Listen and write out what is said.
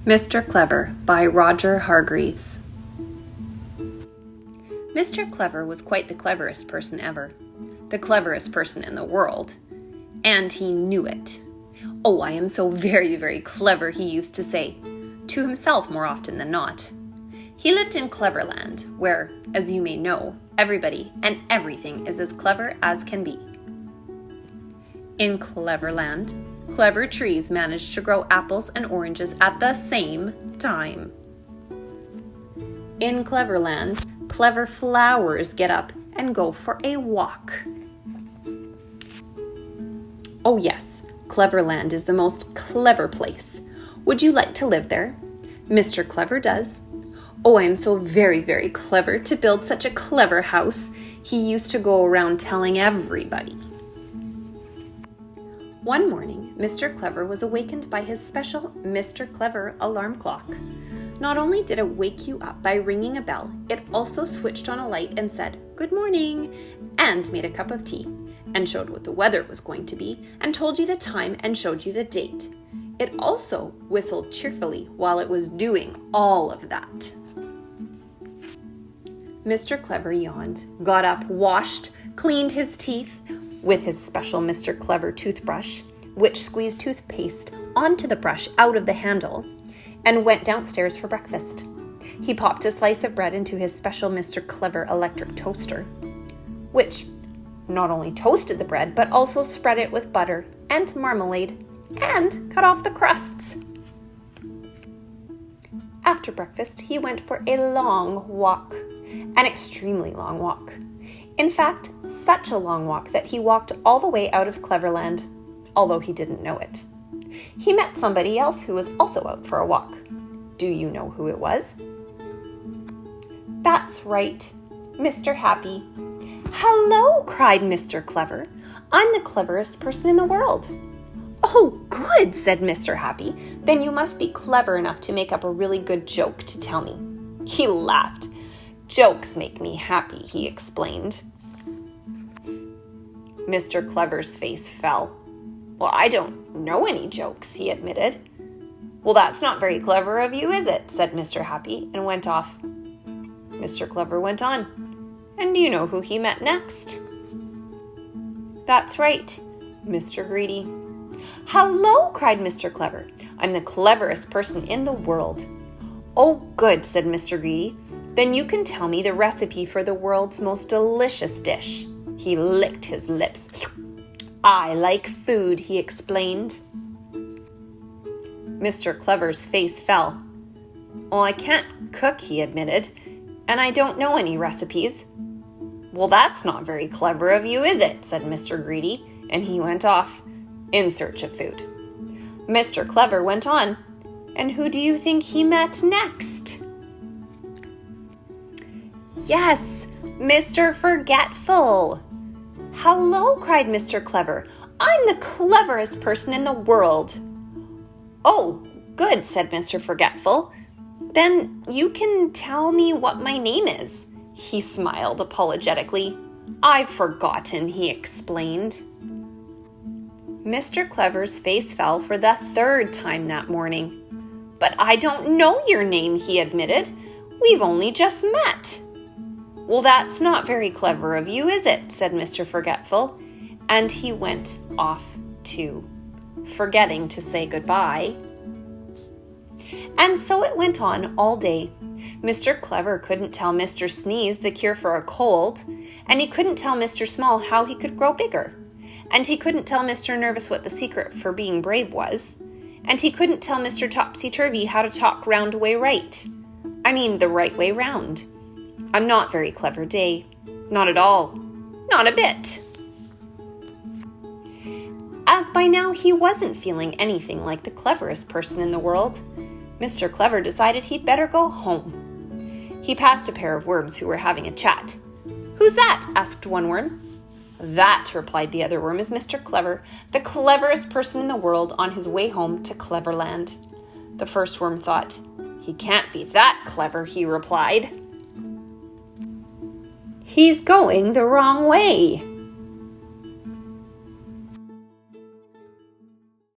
Mr. Clever by Roger Hargreaves. Mr. Clever was quite the cleverest person ever, the cleverest person in the world, and he knew it. "Oh, I am so very, very clever," he used to say, to himself more often than not. He lived in Cleverland, where, as you may know, everybody and everything is as clever as can be. In Cleverland, clever trees managed to grow apples and oranges at the same time. In Cleverland, clever flowers get up and go for a walk. Oh yes, Cleverland is the most clever place. Would you like to live there? Mr. Clever does. "Oh, I am so very, very clever to build such a clever house," he used to go around telling everybody. One morning, Mr. Clever was awakened by his special Mr. Clever alarm clock. Not only did it wake you up by ringing a bell, it also switched on a light and said, "Good morning," and made a cup of tea, and showed what the weather was going to be, and told you the time and showed you the date. It also whistled cheerfully while it was doing all of that. Mr. Clever yawned, got up, washed, cleaned his teeth with his special Mr. Clever toothbrush, which squeezed toothpaste onto the brush out of the handle, and went downstairs for breakfast. He popped a slice of bread into his special Mr. Clever electric toaster, which not only toasted the bread, but also spread it with butter and marmalade and cut off the crusts. After breakfast, he went for a long walk, an extremely long walk. In fact, such a long walk that he walked all the way out of Cleverland, although he didn't know it. He met somebody else who was also out for a walk. Do you know who it was? That's right, Mr. Happy. "Hello," cried Mr. Clever. "I'm the cleverest person in the world." "Oh, good," said Mr. Happy. "Then you must be clever enough to make up a really good joke to tell me." He laughed. "Jokes make me happy," he explained. Mr. Clever's face fell. "Well, I don't know any jokes," he admitted. "Well, that's not very clever of you, is it?" said Mr. Happy, and went off. Mr. Clever went on. And do you know who he met next? That's right, Mr. Greedy. "Hello," cried Mr. Clever. "I'm the cleverest person in the world." "Oh, good," said Mr. Greedy. "Then you can tell me the recipe for the world's most delicious dish." He licked his lips. "I like food," he explained. Mr. Clever's face fell. "Well, I can't cook," he admitted, "and I don't know any recipes." "Well, that's not very clever of you, is it?" said Mr. Greedy, and he went off in search of food. Mr. Clever went on, and who do you think he met next? Yes, Mr. Forgetful. "Hello," cried Mr. Clever. "I'm the cleverest person in the world." "Oh, good," said Mr. Forgetful. "Then you can tell me what my name is." He smiled apologetically. "I've forgotten," he explained. Mr. Clever's face fell for the third time that morning. "But I don't know your name," he admitted. "We've only just met." "Well, that's not very clever of you, is it?" said Mr. Forgetful, and he went off too, forgetting to say goodbye. And so it went on all day. Mr. Clever couldn't tell Mr. Sneeze the cure for a cold, and he couldn't tell Mr. Small how he could grow bigger, and he couldn't tell Mr. Nervous what the secret for being brave was, and he couldn't tell Mr. Topsy-Turvy how to talk round way right. I mean the right way round. A not very clever day. Not at all. Not a bit. As by now he wasn't feeling anything like the cleverest person in the world, Mr. Clever decided he'd better go home. He passed a pair of worms who were having a chat. "Who's that?" asked one worm. "That," replied the other worm, "is Mr. Clever, the cleverest person in the world on his way home to Cleverland." The first worm thought, "He can't be that clever," he replied. "He's going the wrong way."